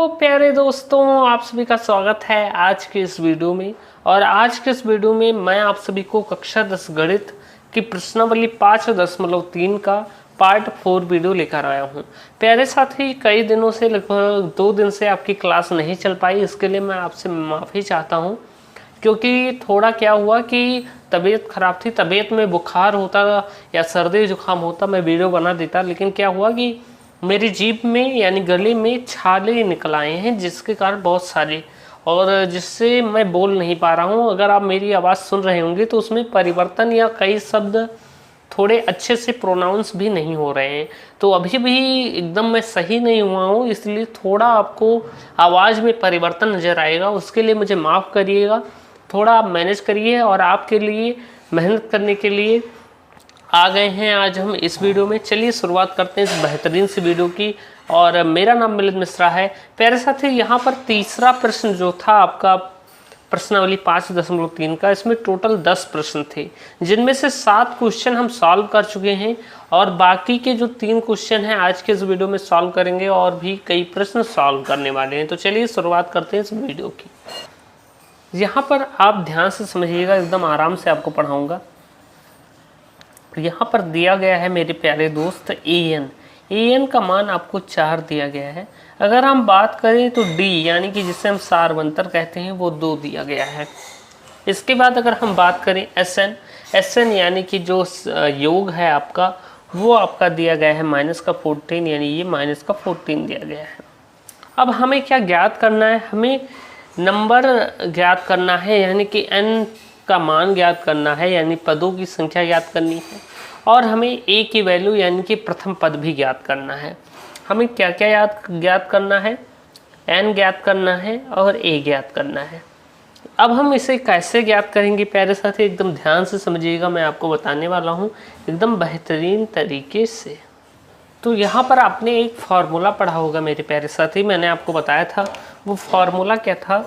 प्यारे दोस्तों, आप सभी का स्वागत है आज के इस वीडियो में। और आज के इस वीडियो में मैं आप सभी को कक्षा 10 गणित की प्रश्नावली 5.3 का पार्ट 4 वीडियो लेकर आया हूं। प्यारे साथी, कई दिनों से लगभग 2 दिन से आपकी क्लास नहीं चल पाई, इसके लिए मैं आपसे माफ़ी चाहता हूं। क्योंकि थोड़ा क्या हुआ कि तबीयत ख़राब थी, तबीयत में बुखार होता या सर्दी जुकाम होता मैं वीडियो बना देता, लेकिन क्या हुआ कि मेरी जीभ में यानी गले में छाले निकल आए हैं, जिसके कारण बहुत सारे, और जिससे मैं बोल नहीं पा रहा हूँ। अगर आप मेरी आवाज़ सुन रहे होंगे तो उसमें परिवर्तन या कई शब्द थोड़े अच्छे से प्रोनाउंस भी नहीं हो रहे हैं। तो अभी भी एकदम मैं सही नहीं हुआ हूँ, इसलिए थोड़ा आपको आवाज़ में परिवर्तन नज़र आएगा। उसके लिए मुझे माफ़ करिएगा, थोड़ा आप मैनेज करिए। और आपके लिए मेहनत करने के लिए आ गए हैं आज हम इस वीडियो में। चलिए शुरुआत करते हैं इस बेहतरीन सी वीडियो की। और मेरा नाम मिलिंद मिश्रा है। प्यारे साथी, यहाँ पर तीसरा प्रश्न जो था आपका प्रश्नावली 5.3 का, इसमें टोटल 10 प्रश्न थे, जिनमें से 7 क्वेश्चन हम सॉल्व कर चुके हैं और बाकी के जो 3 क्वेश्चन हैं आज के इस वीडियो में सॉल्व करेंगे और भी कई प्रश्न सॉल्व करने वाले हैं। तो चलिए शुरुआत करते हैं इस वीडियो की। यहाँ पर आप ध्यान से समझिएगा, एकदम आराम से आपको पढ़ाऊँगा। यहाँ पर दिया गया है मेरे प्यारे दोस्त an का मान आपको 4 दिया गया है। अगर हम बात करें तो d यानी कि जिसे हम सारवंतर कहते हैं वो 2 दिया गया है। इसके बाद अगर हम बात करें sn यानी कि जो योग है आपका, वो आपका दिया गया है -14, यानी ये -14 दिया गया है। अब हमें क्या ज्ञात करना है? हमें नंबर ज्ञात करना है, यानी कि n का मान ज्ञात करना है, यानी पदों की संख्या ज्ञात करनी है। और हमें a की वैल्यू यानी कि प्रथम पद भी ज्ञात करना है। हमें क्या क्या ज्ञात करना है? n ज्ञात करना है और a ज्ञात करना है। अब हम इसे कैसे ज्ञात करेंगे प्यारे साथी, एकदम ध्यान से समझिएगा, मैं आपको बताने वाला हूँ एकदम बेहतरीन तरीके से। तो यहाँ पर आपने एक फार्मूला पढ़ा होगा मेरे प्यारे साथी, मैंने आपको बताया था। वो फार्मूला क्या था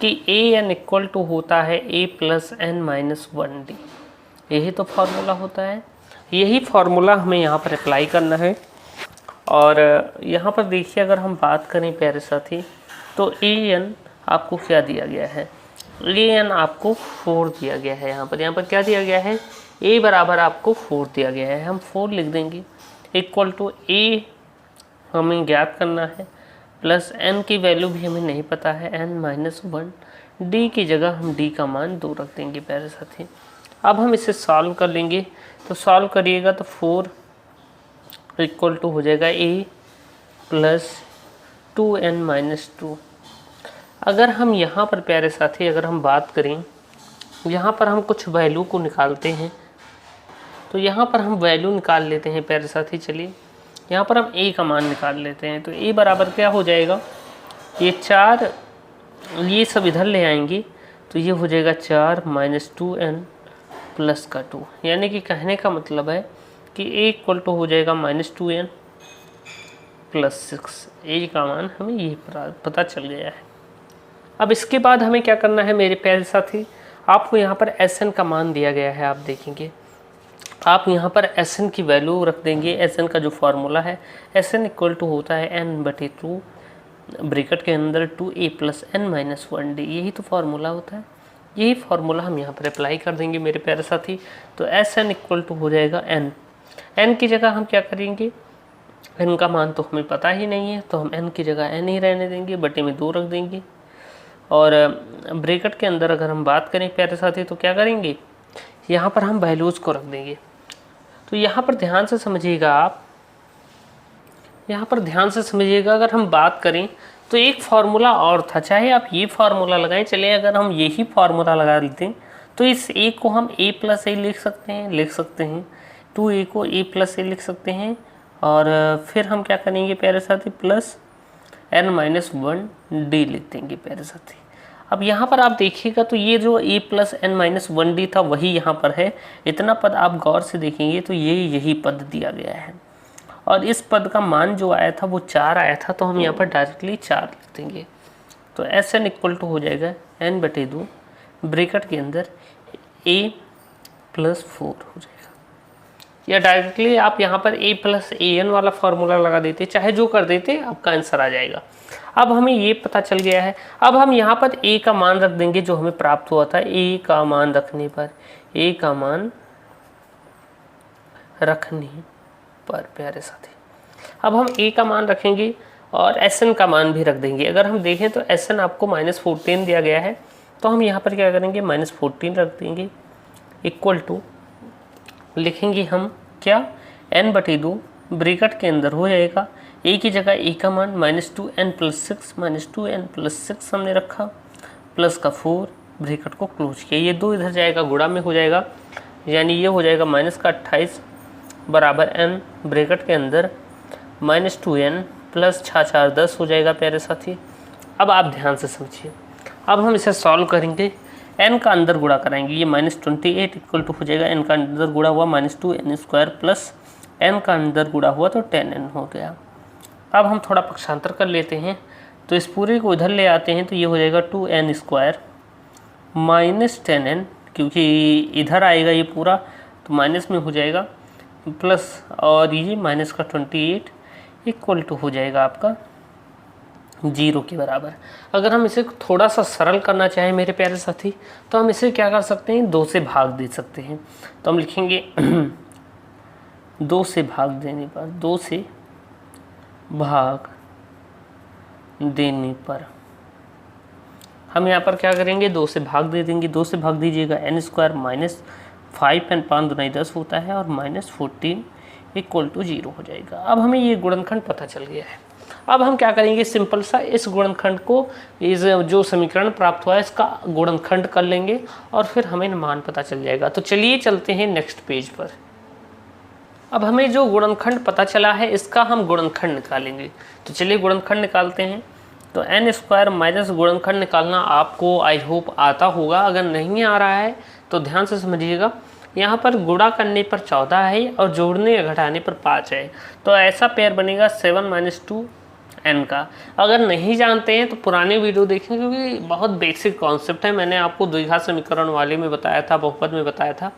कि an इक्वल टू होता है a + n - 1d। यही तो फार्मूला होता है। यही फार्मूला हमें यहाँ पर अप्लाई करना है। और यहाँ पर देखिए, अगर हम बात करें प्यारे साथी, तो an आपको क्या दिया गया है? an आपको 4 दिया गया है। यहाँ पर क्या दिया गया है? a बराबर आपको 4 दिया गया है। हम 4 लिख देंगे, इक्वल टू a हमें ज्ञात करना है, प्लस n की वैल्यू भी हमें नहीं पता है, n - 1। d की जगह हम d का मान 2 रख देंगे प्यारे साथी। अब हम इसे सॉल्व कर लेंगे। तो सॉल्व करिएगा तो 4 इक्वल टू हो जाएगा a + 2n - 2। अगर हम यहाँ पर प्यारे साथी अगर हम बात करें, यहाँ पर हम कुछ वैल्यू को निकालते हैं। तो यहाँ पर हम वैल्यू निकाल लेते हैं प्यारे साथी। चलिए यहाँ पर हम a का मान निकाल लेते हैं। तो a बराबर क्या हो जाएगा? ये 4, ये सब इधर ले आएंगे तो ये हो जाएगा 4 - 2n + 2। यानी कि कहने का मतलब है कि a इक्वल टू हो जाएगा -2n + 6। a का मान हमें ये पता चल गया है। अब इसके बाद हमें क्या करना है मेरे प्यारे साथी? आपको यहाँ पर sn का मान दिया गया है, आप देखेंगे। आप यहाँ पर sn की वैल्यू रख देंगे। sn का जो फार्मूला है, sn इक्वल टू होता है n/2 ब्रैकेट के अंदर 2a + n - 1d। यही तो फार्मूला होता है। यही फार्मूला हम यहाँ पर अप्लाई कर देंगे मेरे प्यारे साथी। तो sn इक्वल टू हो जाएगा n की जगह हम क्या करेंगे? n का मान तो हमें पता ही नहीं है, तो हम n की जगह n ही रहने देंगे, बटे में 2 रख देंगे। और ब्रैकेट के अंदर अगर हम बात करें प्यारे साथी तो क्या करेंगे? यहाँ पर हम वैल्यूज़ को रख देंगे। तो यहाँ पर ध्यान से समझिएगा, आप यहाँ पर ध्यान से समझिएगा। अगर हम बात करें तो एक फार्मूला और था, चाहे आप ये फार्मूला लगाएं, चलिए अगर हम यही फार्मूला लगा लेते हैं तो इस a को हम a + a लिख सकते हैं, 2a को a + a लिख सकते हैं। और फिर हम क्या करेंगे प्यारे साथी? प्लस n - 1d लिख देंगे प्यारे साथी। अब यहाँ पर आप देखिएगा तो ये जो a + n - 1d था वही यहाँ पर है। इतना पद आप गौर से देखेंगे तो यही पद दिया गया है। और इस पद का मान जो आया था वो 4 आया था, तो हम यहाँ पर डायरेक्टली 4 लिख देंगे। तो sn इक्वल टू हो जाएगा n/2 ब्रैकेट के अंदर a + 4 हो जाएगा। या डायरेक्टली आप यहाँ पर a प्लस an वाला फॉर्मूला लगा देते, चाहे जो कर देते, आपका आंसर आ जाएगा। अब हमें ये पता चल गया है। अब हम यहाँ पर a का मान रख देंगे जो हमें प्राप्त हुआ था। a का मान रखने पर, a का मान रखने पर प्यारे साथी, अब हम a का मान रखेंगे और Sn का मान भी रख देंगे। अगर हम देखें तो Sn आपको -14 दिया गया है, तो हम यहाँ पर क्या करेंगे, -14 रख देंगे, इक्वल टू लिखेंगे हम क्या, n/2 ब्रैकेट के अंदर हो जाएगा, a की जगह a का मान -2n + 6, -2n + 6 हमने रखा, प्लस का 4, ब्रैकेट को क्लोज किया। ये 2 इधर जाएगा, गुणा में हो जाएगा, यानी ये हो जाएगा -28 बराबर n ब्रैकेट के अंदर -2n + 6 4 10 हो जाएगा प्यारे साथी। अब आप ध्यान से समझिए, अब हम इसे सॉल्व करेंगे, n का अंदर गुणा कराएंगे, ये -28 इक्वल टू हो जाएगा, n का अंदर गुणा हुआ -2n² प्लस n का अंदर गुणा हुआ तो 10n हो गया। अब हम थोड़ा पक्षांतर कर लेते हैं, तो इस पूरे को इधर ले आते हैं, तो ये हो जाएगा 2n² -10n, क्योंकि इधर आएगा ये पूरा तो माइनस में हो जाएगा, प्लस और ये -28 इक्वल टू हो जाएगा आपका 0 के बराबर। अगर हम इसे थोड़ा सा सरल करना चाहें मेरे प्यारे साथी, तो हम इसे क्या कर सकते हैं, 2 से भाग दे सकते हैं। तो हम लिखेंगे 2 से भाग देने पर, 2 से भाग देने पर हम यहाँ पर क्या करेंगे, 2 से भाग दे देंगे। 2 से भाग दीजिएगा, n² -5 n 5 दूना 10 होता है और -14 इक्वल टू 0 हो जाएगा। अब हमें ये गुणनखंड पता चल गया है। अब हम क्या करेंगे, सिंपल सा इस गुणनखंड को, इस जो समीकरण प्राप्त हुआ है इसका गुणनखंड कर लेंगे और फिर हमें मान पता चल जाएगा। तो चलिए चलते हैं नेक्स्ट पेज पर। अब हमें जो गुणनखंड पता चला है इसका हम गुणनखंड निकालेंगे। तो चलिए गुणनखंड निकालते हैं। तो n² माइनस गुणनखंड निकालना आपको आई होप आता होगा, अगर नहीं आ रहा है तो ध्यान से समझिएगा। यहाँ पर गुणा करने पर 14 है और जोड़ने या घटाने पर 5 है, तो ऐसा पेयर बनेगा 7 - 2n का। अगर नहीं जानते हैं तो पुराने वीडियो देखें, क्योंकि बहुत बेसिक कॉन्सेप्ट है। मैंने आपको द्विघात समीकरण वाले में बताया था, बहुपद में बताया था,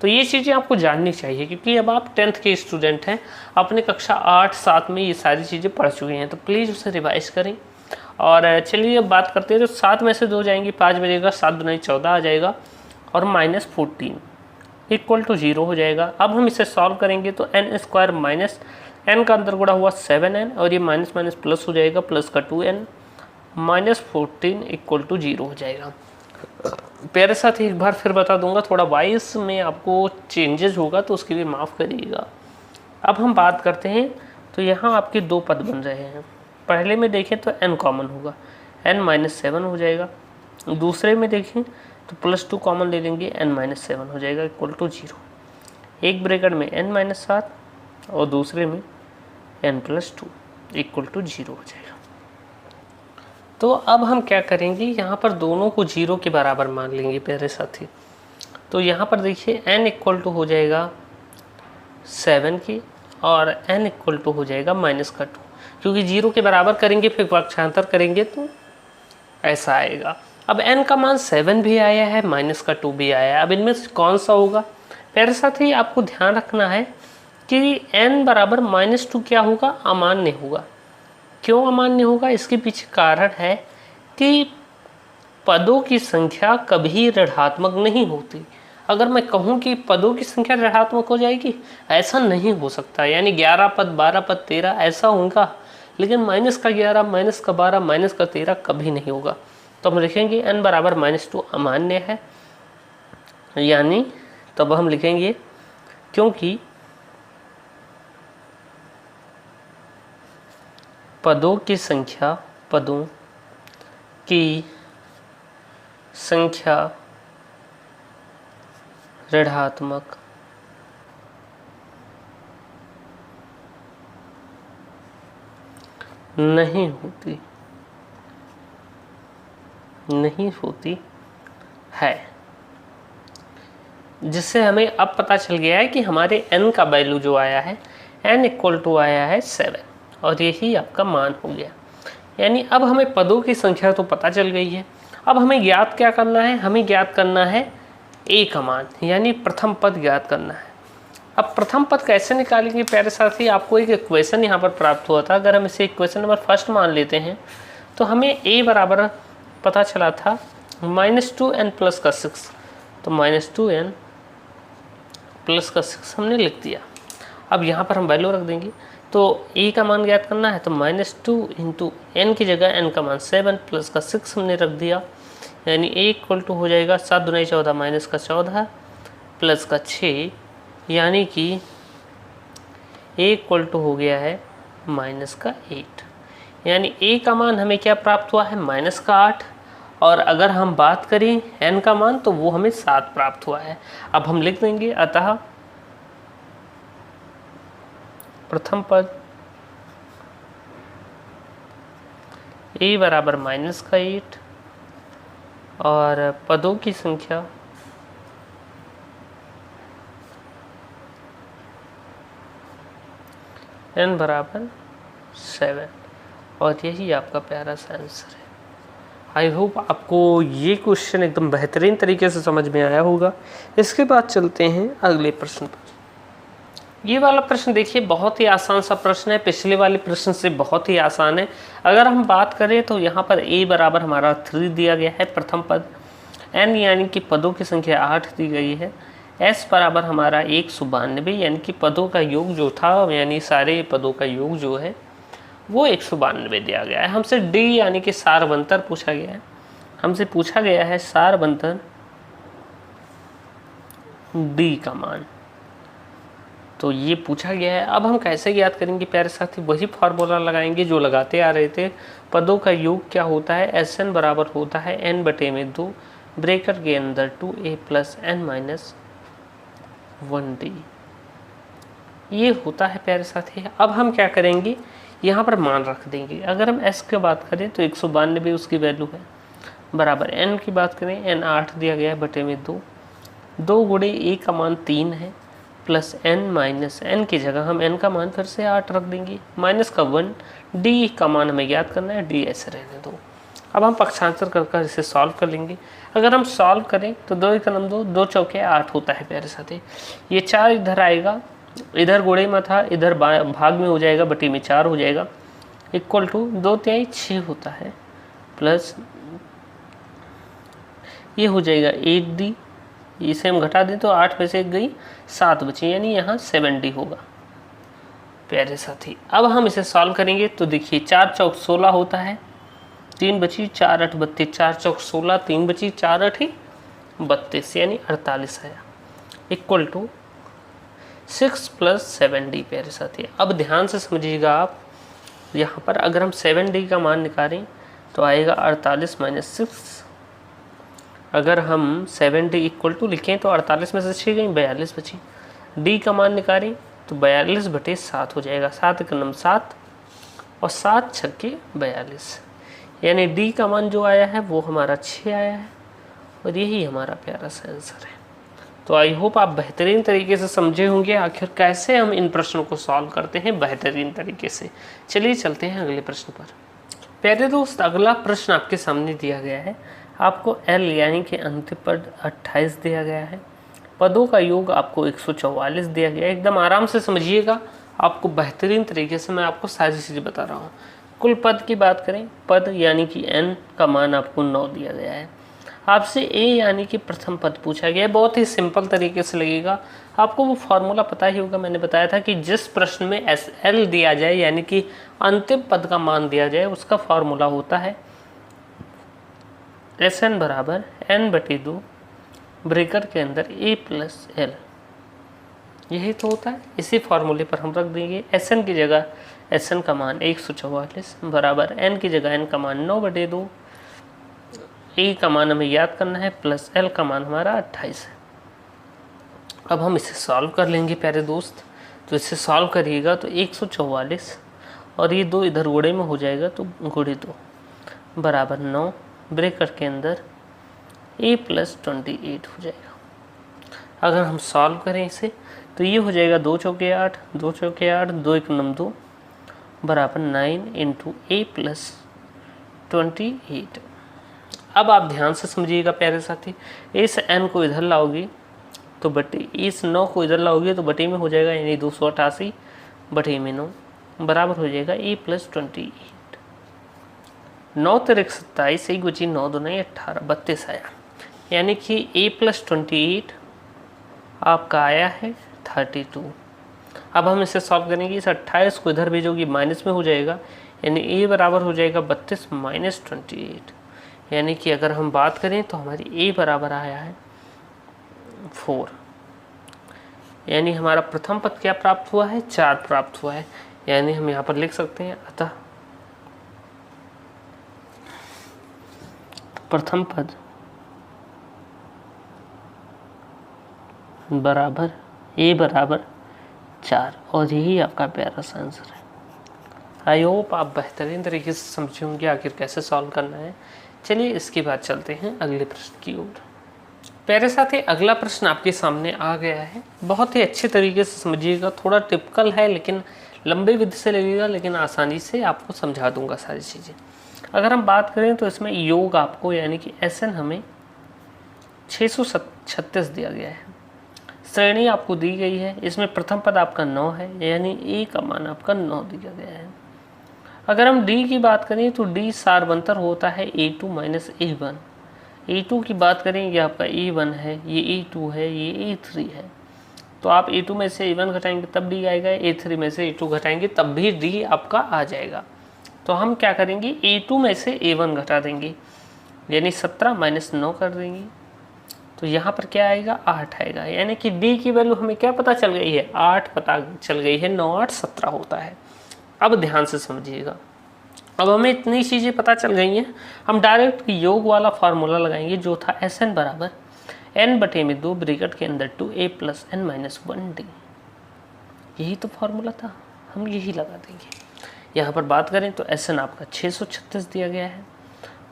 तो ये चीज़ें आपको जाननी चाहिए, क्योंकि अब आप 10th के स्टूडेंट हैं, अपने कक्षा 8-7 में ये सारी चीज़ें पढ़ चुके हैं, तो प्लीज़ उसे रिवाइज करें। और चलिए अब बात करते हैं। तो 7 में से 2 जाएंगे, 5 बजेगा, 7 दूनी 14 आ जाएगा और -14 इक्वल टू 0 हो जाएगा। अब हम इसे सॉल्व करेंगे तो n² माइनस n का अंदर गुणा हुआ 7n और ये माइनस माइनस प्लस हो जाएगा, प्लस का 2n -14 इक्वल टू 0 हो जाएगा। प्यारे साथ एक बार फिर बता दूंगा, थोड़ा वॉइस में आपको चेंजेस होगा तो उसके लिए माफ़ करिएगा। अब हम बात करते हैं, तो यहाँ आपके 2 पद बन रहे हैं। पहले में देखें तो n कॉमन होगा, n - 7 हो जाएगा। दूसरे में देखें तो +2 कॉमन ले लेंगे, n - 7 हो जाएगा इक्वल टू 0। एक ब्रैकेट में n - 7 और दूसरे में n + 2 इक्वल टू 0 हो जाएगा। तो अब हम क्या करेंगे, यहाँ पर दोनों को 0 के बराबर मान लेंगे प्यारे साथी। तो यहाँ पर देखिए n इक्वल टू हो जाएगा 7 की और n इक्वल टू हो जाएगा -2, क्योंकि 0 के बराबर करेंगे फिर पक्षांतर करेंगे तो ऐसा आएगा। अब n का मान 7 भी आया है, -2 भी आया है। अब इनमें से कौन सा होगा प्यारे साथी, आपको ध्यान रखना है कि n बराबर -2 क्या होगा, अमान्य होगा। क्यों अमान्य होगा, इसके पीछे कारण है कि पदों की संख्या कभी ऋणात्मक नहीं होती। अगर मैं कहूँ कि पदों की संख्या ऋणात्मक हो जाएगी, ऐसा नहीं हो सकता। यानी 11 पद, 12 पद, 13 ऐसा होगा, लेकिन -11, -12, -13 कभी नहीं होगा। तो हम लिखेंगे n बराबर -2 अमान्य है, यानी तब हम लिखेंगे क्योंकि पदों की संख्या ऋणात्मक नहीं होती है, जिससे हमें अब पता चल गया है कि हमारे n का वैल्यू जो आया है, n इक्वल टू आया है 7 और यही आपका मान हो गया। यानी अब हमें पदों की संख्या तो पता चल गई है। अब हमें ज्ञात क्या करना है, हमें ज्ञात करना है a का मान, यानी प्रथम पद ज्ञात करना है। अब प्रथम पद कैसे निकालेंगे प्यारे साथी, आपको एक इक्वेशन यहाँ पर प्राप्त हुआ था। अगर हम इसे इक्वेशन नंबर फर्स्ट मान लेते हैं तो हमें a बराबर पता चला था -2n प्लस का 6, तो -2n प्लस का 6 हमने लिख दिया। अब यहाँ पर हम वैल्यू रख देंगे, तो a का मान ज्ञात करना है तो -2 इंटू n की जगह n का मान 7 प्लस का 6 हमने रख दिया, यानी a इक्वल टू हो जाएगा 7 दूनी 14 माइनस का 14 प्लस का 6, यानी कि a इक्वल टू हो गया है माइनस का 8। यानी a का मान हमें क्या प्राप्त हुआ है, माइनस का 8, और अगर हम बात करें n का मान तो वो हमें 7 प्राप्त हुआ है। अब हम लिख देंगे, अतः प्रथम पद a बराबर माइनस का 8 और पदों की संख्या n बराबर 7, और यही आपका प्यारा सा आंसर है। आई होप आपको ये क्वेश्चन एकदम बेहतरीन तरीके से समझ में आया होगा। इसके बाद चलते हैं अगले प्रश्न पर। ये वाला प्रश्न देखिए बहुत ही आसान सा प्रश्न है, पिछले वाले प्रश्न से बहुत ही आसान है। अगर हम बात करें तो यहाँ पर a बराबर हमारा 3 दिया गया है प्रथम पद, n यानी कि पदों की संख्या 8 दी गई है, s बराबर हमारा 192 यानी कि पदों का योग जो था, यानी सारे पदों का योग जो है वो 192 दिया गया है। हमसे d यानी कि सारवंतर पूछा गया है, हमसे पूछा गया है सारवंतर d का मान, तो ये पूछा गया है। अब हम कैसे ज्ञात करेंगे प्यारे साथी, वही फार्मूला लगाएंगे जो लगाते आ रहे थे। पदों का योग क्या होता है, एस एन बराबर होता है n बटे में 2 ब्रेकेट के अंदर 2a plus n minus 1d, ये होता है प्यारे साथी। अब हम क्या करेंगे, यहाँ पर मान रख देंगे। अगर हम s की बात करें तो 192 उसकी वैल्यू है, बराबर n की बात करें n 8 दिया गया है बटे में 2, 2 गुणे a का मान 3 है प्लस n माइनस n की जगह हम n का मान फिर से 8 रख देंगे, माइनस का 1, d का मान हमें याद करना है, d ऐसे रहने दो। अब हम पक्षांतर कर इसे सॉल्व कर लेंगे। अगर हम सॉल्व करें तो 2 1 2, 2 चौके 8 होता है प्यारे साथी। ये 4 इधर आएगा, इधर गुणे में था, इधर भाग में हो जाएगा, बटी में 4 हो जाएगा, इक्वल टू 2 3 6 होता है, प्लस ये हो जाएगा 8d, इसे हम घटा दें तो 8 में से 1 गई, 7 बची, यानी यहाँ 7d होगा प्यारे साथी। अब हम इसे सॉल्व करेंगे तो देखिए 4 चौक 16 होता है, 3 बची, 4 8 32, 4 चौक 16, 3 बची, 4 8 32, यानी 48 आया, इक्वल टू 6 प्लस 7d प्यारे साथी। अब ध्यान से समझिएगा आप, यहाँ पर अगर हम 7d का मान निकालें तो आएगा 48 माइनस 6। अगर हम 7d इक्वल टू लिखें तो 48 में से 6 गई, 42 बची। d का मान निकालें तो 42 बटे 7 हो जाएगा, 7 एक नम 7 और 7 छक्के 42, यानी d का मान जो आया है वो हमारा 6 आया है, और यही हमारा प्यारा सा आंसर है। तो आई होप आप बेहतरीन तरीके से समझे होंगे आखिर कैसे हम इन प्रश्नों को सॉल्व करते हैं बेहतरीन तरीके से। चलिए चलते हैं अगले प्रश्न पर। प्यारे दोस्त, अगला प्रश्न आपके सामने दिया गया है। आपको l यानी कि अंतिम पद 28 दिया गया है, पदों का योग आपको 144 दिया गया है। एकदम आराम से समझिएगा, आपको बेहतरीन तरीके से मैं आपको सारी चीज़ें बता रहा हूँ। कुल पद की बात करें, पद यानी कि n का मान आपको 9 दिया गया है। आपसे a यानी कि प्रथम पद पूछा गया है। बहुत ही सिंपल तरीके से लगेगा, आपको वो फॉर्मूला पता ही होगा। मैंने बताया था कि जिस प्रश्न में SL दिया जाए यानी कि अंतिम पद का मान दिया जाए, उसका फॉर्मूला होता है Sn बराबर n बटे 2 ब्रेकर के अंदर a प्लस l, यही तो होता है। इसी फॉर्मूले पर हम रख देंगे Sn की जगह Sn का मान 144 बराबर n की जगह n का मान 9 बटे 2, a का मान हमें याद करना है, प्लस l का मान हमारा 28 है। अब हम इसे सॉल्व कर लेंगे प्यारे दोस्त। तो इसे सॉल्व करिएगा तो 144 और ये 2 इधर गुणे में हो जाएगा, तो गुणे 2 बराबर 9 ब्रेकेट के अंदर a प्लस 28 हो जाएगा। अगर हम सॉल्व करें इसे तो ये हो जाएगा 2 चौके 8, 2 चौके 8, 2 1 9 2 बराबर 9 इंटू a प्लस 28। अब आप ध्यान से समझिएगा प्यारे साथी, इस n को इधर लाओगे तो बटे इस 9 को इधर लाओगे तो बटे में हो जाएगा, यानी 288 बटे में 9 बराबर हो जाएगा a + 28। 9 × 27, 1 बची 9 दूना 18, 32 आया, यानी कि a + 28 आपका आया है 32। अब हम इसे सॉल्व करेंगे, इस 28 को इधर भेजोगे माइनस में हो जाएगा, यानी a बराबर हो जाएगा 32 - 28, यानी कि अगर हम बात करें तो हमारी a बराबर आया है 4, यानी हमारा प्रथम पद क्या प्राप्त हुआ है, 4 प्राप्त हुआ है, यानी हम यहाँ पर लिख सकते हैं अतः प्रथम पद बराबर a बराबर 4, और यही आपका प्यारा सा आंसर है। आई होप आप बेहतरीन तरीके से समझे होंगे आखिर कैसे सॉल्व करना है। चलिए इसके बाद चलते हैं अगले प्रश्न की ओर। प्यारे साथी, अगला प्रश्न आपके सामने आ गया है, बहुत ही अच्छे तरीके से समझिएगा, थोड़ा टिपिकल है लेकिन लंबे विधि से लगेगा, लेकिन आसानी से आपको समझा दूंगा सारी चीज़ें। अगर हम बात करें तो इसमें योग आपको यानी कि SN हमें 636 दिया गया है, श्रेणी आपको दी गई है, इसमें प्रथम पद आपका 9 है, यानी a का मान आपका 9 दिया गया है। अगर हम d की बात करें तो d सारवंतर होता है a2 - a1। a2 की बात करें ये आपका a1 है, ये a2 है, ये a3 है, तो आप a2 में से a1 घटाएंगे तब d आएगा, a3 में से a2 घटाएंगे तब भी d आपका आ जाएगा। तो हम क्या करेंगे, a2 में से a1 घटा देंगे, यानी 17 - 9 कर देंगे, तो यहाँ पर क्या आएगा, 8 आएगा, यानी कि d की वैल्यू हमें क्या पता चल गई है, 8 पता चल गई है, 9 8 17 होता है। अब ध्यान से समझिएगा, अब हमें इतनी चीज़ें पता चल गई हैं, हम डायरेक्ट योग वाला फार्मूला लगाएंगे जो था SN बराबर n/2 ब्रैकेट के अंदर 2a + n - 1d। यही तो फार्मूला था, हम यही लगा देंगे। यहाँ पर बात करें तो SN आपका 636 दिया गया है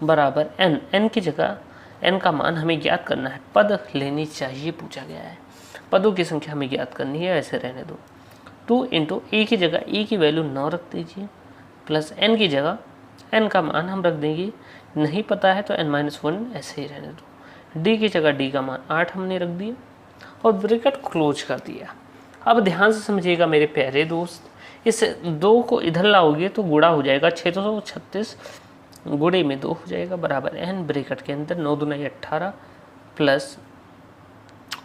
बराबर n की जगह n का मान हमें ज्ञात करना है, पद लेनी चाहिए पूछा गया है, पदों की संख्या हमें ज्ञात करनी है, ऐसे रहने दो। 2 × a की जगह e की वैल्यू 9 रख दीजिए, प्लस n की जगह n का मान हम रख देंगे, नहीं पता है तो n - 1 ऐसे ही रहने दो। d की जगह d का मान 8 हमने रख दिया और ब्रैकेट क्लोज कर दिया। अब ध्यान से समझिएगा मेरे प्यारे दोस्त, इस 2 को इधर लाओगे तो गुणा हो जाएगा, 636 गुणे में 2 हो जाएगा बराबर n ब्रैकेट के अंदर 9 दूना 18 प्लस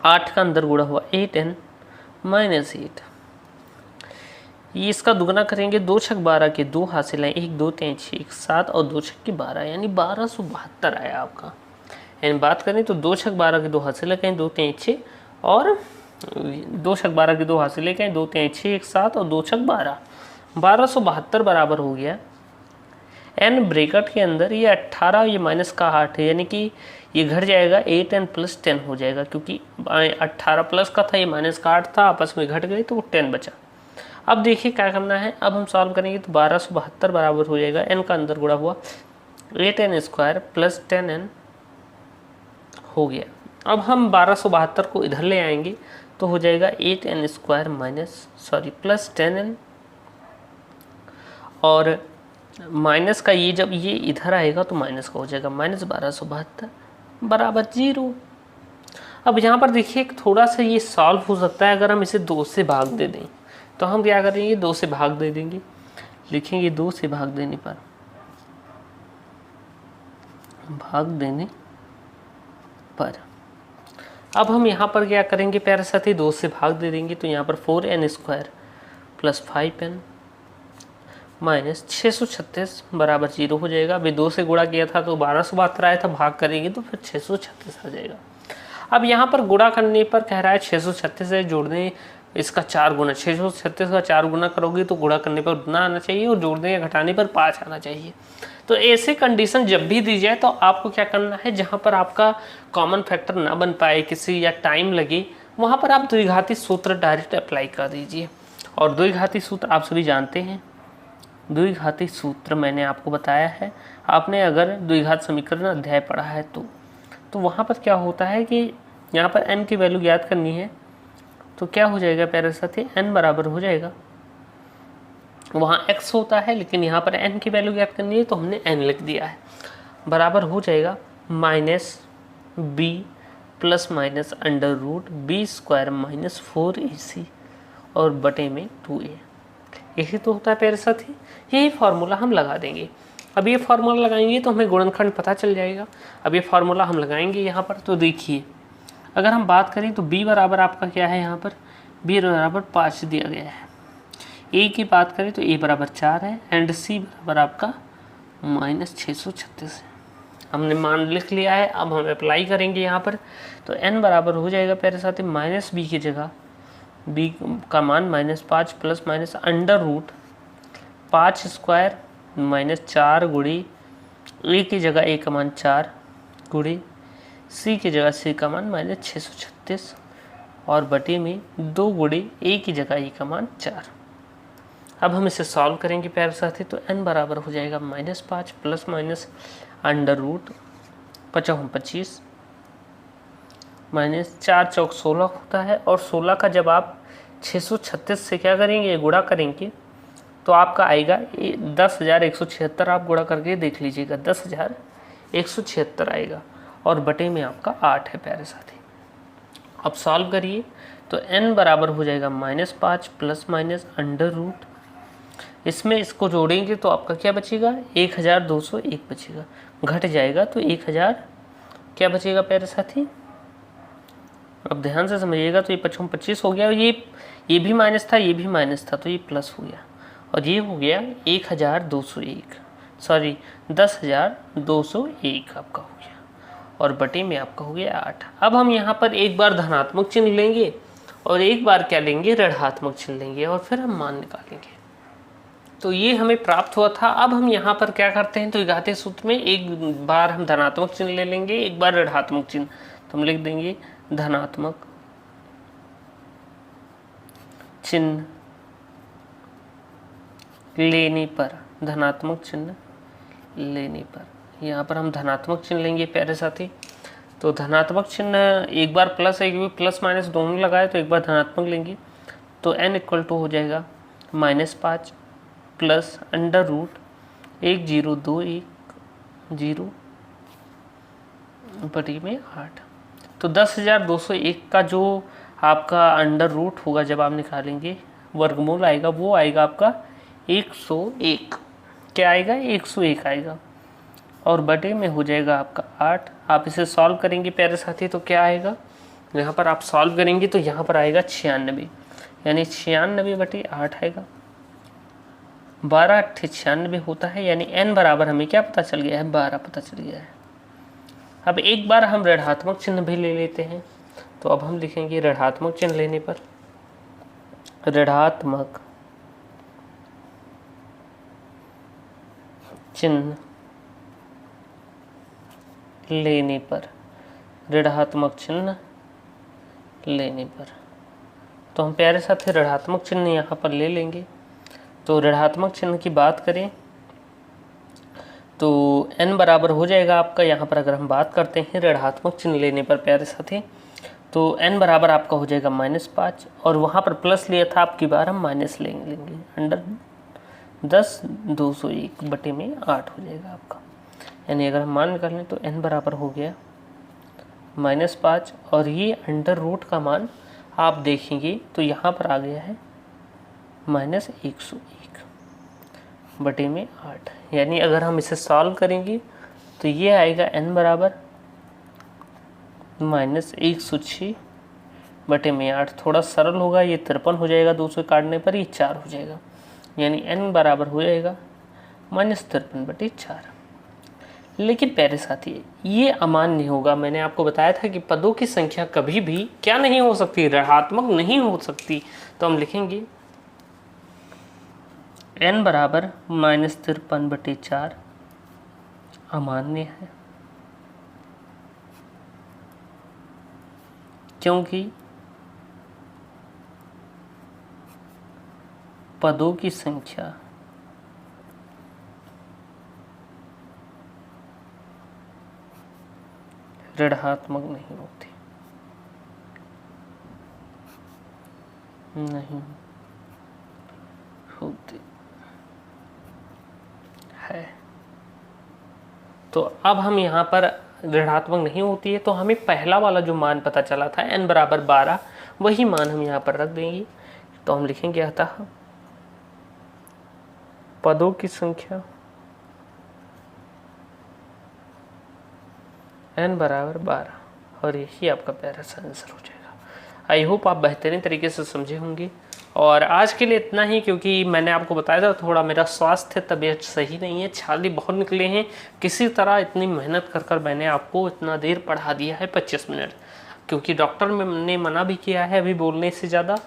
8 का अंदर गुणा हुआ 8n - 8। ये इसका दुगना करेंगे, 2 × 6 12 के 2 हासिल हैं, 1 2 3 6 1 7 और 2 × 6 12, यानी 1272 आया आपका। यानी बात करें तो 2 × 12 के 2 हासिल है, कहीं 2 3 6 और 2 × 12 के 2 हासिल है, कहीं 2 3 6 1 7 और 2 × 12 1272 बराबर हो गया n ब्रैकेट के अंदर। ये 18 ये माइनस का 8 है, यानी कि ये घट जाएगा 8n + 10 हो जाएगा, क्योंकि 18 प्लस का था, ये माइनस का 8 था, आपस में घट गई तो वो 10 बचा। अब देखिए क्या करना है, अब हम सॉल्व करेंगे तो 1272 बराबर हो जाएगा, n का अंदर गुणा हुआ 8n² + 10n हो गया। अब हम 1272 को इधर ले आएंगे तो हो जाएगा 8n² प्लस 10n, और माइनस का ये जब ये इधर आएगा तो माइनस का हो जाएगा -1272 बराबर 0। अब यहाँ पर देखिए थोड़ा सा ये सॉल्व हो सकता है, अगर हम इसे 2 से भाग दे दें तो हम क्या करेंगे, 2 से भाग दे देंगे, लिखेंगे 2 से भाग देने पर अब हम यहाँ पर क्या करेंगे प्यारे साथी, 2 से भाग दे देंगे तो यहाँ पर 4n² + 5n - 636 बराबर 0 हो जाएगा। अभी 2 से गुणा किया था तो 1272 आया था, भाग करेंगे तो फिर 636 आ जाएगा। अब यहाँ पर गुणा करने पर कह रहा है 636 है, जोड़ने इसका 4 गुना, 636 का 4 गुना करोगे तो गुणा करने पर उतना आना चाहिए और जोड़ने या घटाने पर 5 आना चाहिए। तो ऐसे कंडीशन जब भी दी जाए तो आपको क्या करना है, जहाँ पर आपका कॉमन फैक्टर ना बन पाए किसी या टाइम लगे, वहाँ पर आप द्विघाती सूत्र डायरेक्ट अप्लाई कर दीजिए। और द्विघाती सूत्र आप सभी जानते हैं, द्विघाती सूत्र मैंने आपको बताया है, आपने अगर द्विघात समीकरण अध्याय पढ़ा है तो वहाँ पर क्या होता है कि यहाँ पर n की वैल्यू ज्ञात करनी है, तो क्या हो जाएगा प्यारे साथी, n बराबर हो जाएगा, वहाँ x होता है लेकिन यहाँ पर n की वैल्यू ज्ञात करनी है तो हमने n लिख दिया है, बराबर हो जाएगा -b plus minus under root B square minus 4ac और बटे में 2a। यही तो होता है प्यारे साथी, यही फार्मूला हम लगा देंगे। अब ये फार्मूला लगाएंगे तो हमें गुणनखंड पता चल जाएगा। अब ये फार्मूला हम लगाएंगे यहाँ पर, तो देखिए अगर हम बात करें तो b बराबर आपका क्या है, यहाँ पर b बराबर 5 दिया गया है। a की बात करें तो a बराबर 4 है एंड c बराबर आपका -636 है। हमने मान लिख लिया है, अब हम अप्लाई करेंगे यहाँ पर, तो n बराबर हो जाएगा प्यारे साथी माइनस बी की जगह b का मान -5 plus minus under root 5 square -4 गुड़ी a की जगह a का मान 4 गुड़ी c की जगह c का मान -636 और बटे में 2 गुड़ी a की जगह a का मान 4। अब हम इसे सॉल्व करेंगे प्यारे साथी, तो n बराबर हो जाएगा -5 plus minus under root 25 minus 4 चौक 16 होता है, और 16 का जब आप 636 से क्या करेंगे, गुणा करेंगे, तो आपका आएगा 10,176। आप गुणा करके देख लीजिएगा, 10,176 आएगा और बटे में आपका 8 है प्यारे साथी। अब सॉल्व करिए तो n बराबर हो जाएगा -5 प्लस माइनस अंडर रूट, इसमें इसको जोड़ेंगे तो आपका क्या बचेगा, 1201 बचेगा, घट जाएगा तो 1000 क्या बचेगा प्यारे साथी। अब ध्यान से समझिएगा, तो ये 25 हो गया, ये भी माइनस था, ये भी माइनस था, तो ये प्लस हो गया और ये हो गया 1201, सॉरी 10,201 आपका हो गया और बटे में आपका हो गया 8। अब हम यहाँ पर एक बार धनात्मक चिन्ह लेंगे और एक बार क्या लेंगे, ऋणात्मक चिन्ह लेंगे और फिर हम मान निकालेंगे। तो ये हमें प्राप्त हुआ था। अब हम यहाँ पर क्या करते हैं, तो घातीय सूत्र में एक बार हम धनात्मक चिन्ह ले लेंगे, एक बार ऋणात्मक चिन्ह, तो हम लिख देंगे धनात्मक चिन्ह लेने पर, धनात्मक चिन्ह लेने पर, यहाँ पर हम धनात्मक चिन्ह लेंगे प्यारे साथी। तो धनात्मक चिन्ह एक बार प्लस है, क्योंकि प्लस माइनस दोनों लगाए, तो एक बार धनात्मक लेंगे तो n इक्वल टू हो जाएगा -5 प्लस अंडर रूट 10,210 बटे में 8। तो 10,201 का जो आपका अंडर रूट होगा जब आप निकालेंगे, वर्गमूल आएगा, वो आएगा आपका 101। क्या आएगा, 101 आएगा और बटे में हो जाएगा आपका 8। आप इसे सॉल्व करेंगे प्यारे साथी, तो क्या आएगा, यहाँ पर आप सॉल्व करेंगे तो यहाँ पर आएगा 96, यानी 96 बटे 8 आएगा। 12 8 96 होता है, यानी n बराबर हमें क्या पता चल गया है, 12 पता चल गया है। अब एक बार हम ऋणात्मक चिन्ह भी ले लेते हैं, तो अब हम लिखेंगे ऋणात्मक चिन्ह लेने पर, ऋणात्मक चिन्ह लेने पर, ऋणात्मक चिन्ह लेने पर, तो हम प्यारे साथी ऋणात्मक चिन्ह यहाँ पर ले लेंगे। तो ऋणात्मक चिन्ह की बात करें तो n बराबर हो जाएगा आपका, यहाँ पर अगर हम बात करते हैं ऋणात्मक चिन्ह लेने पर प्यारे साथी, तो n बराबर आपका हो जाएगा -5 और वहाँ पर प्लस लिया था, आपकी बार हम माइनस लेंगे, अंडर 10,201 बटे में 8 हो जाएगा आपका। यानी अगर हम मान निकाल लें तो n बराबर हो गया -5 और ये अंडर रूट का मान आप देखेंगे तो यहाँ पर आ गया है -101 बटे में 8। यानी अगर हम इसे सॉल्व करेंगे तो ये आएगा n बराबर -106 बटे में 8। थोड़ा सरल होगा, ये 53 हो जाएगा, 200 काटने पर ये 4 हो जाएगा, यानी n बराबर हो जाएगा -53 बटे 4। लेकिन प्यारे साथी ये अमान्य होगा। मैंने आपको बताया था कि पदों की संख्या कभी भी क्या नहीं हो सकती, ऋणात्मक नहीं हो सकती। तो हम लिखेंगे n बराबर -53 बटे 4 अमान्य है, क्योंकि पदों की संख्या ऋणात्मक नहीं होती, नहीं होती है। तो अब हम यहाँ पर ऋणात्मक नहीं होती है तो हमें पहला वाला जो मान पता चला था n बराबर 12, वही मान हम यहाँ पर रख देंगे। तो हम लिखेंगे अतः पदों की संख्या n बराबर 12, और यही आपका प्यारा सा आंसर हो जाएगा। आई होप आप बेहतरीन तरीके से समझे होंगे। और आज के लिए इतना ही, क्योंकि मैंने आपको बताया था थोड़ा मेरा स्वास्थ्य तबीयत सही नहीं है, छाले बहुत निकले हैं। किसी तरह इतनी मेहनत कर कर मैंने आपको इतना देर पढ़ा दिया है, 25 मिनट, क्योंकि डॉक्टर ने मना भी किया है अभी बोलने से ज़्यादा,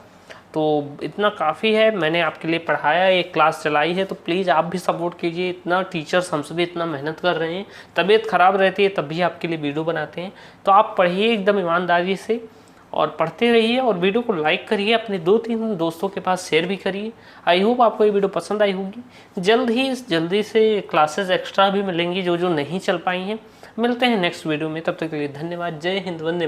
तो इतना काफ़ी है। मैंने आपके लिए पढ़ाया, एक क्लास चलाई है, तो प्लीज़ आप भी सपोर्ट कीजिए। इतना टीचर्स हमसे भी इतना मेहनत कर रहे हैं, तबीयत ख़राब रहती है तब भी आपके लिए वीडियो बनाते हैं। तो आप पढ़िए एकदम ईमानदारी से और पढ़ते रहिए, और वीडियो को लाइक करिए, अपने 2-3 दोस्तों के पास शेयर भी करिए। आई होप आपको ये वीडियो पसंद आई होगी। जल्दी से क्लासेस एक्स्ट्रा भी मिलेंगी जो नहीं चल पाई हैं। मिलते हैं नेक्स्ट वीडियो में, तब तक के लिए धन्यवाद। जय हिंद, वंदे मातरम।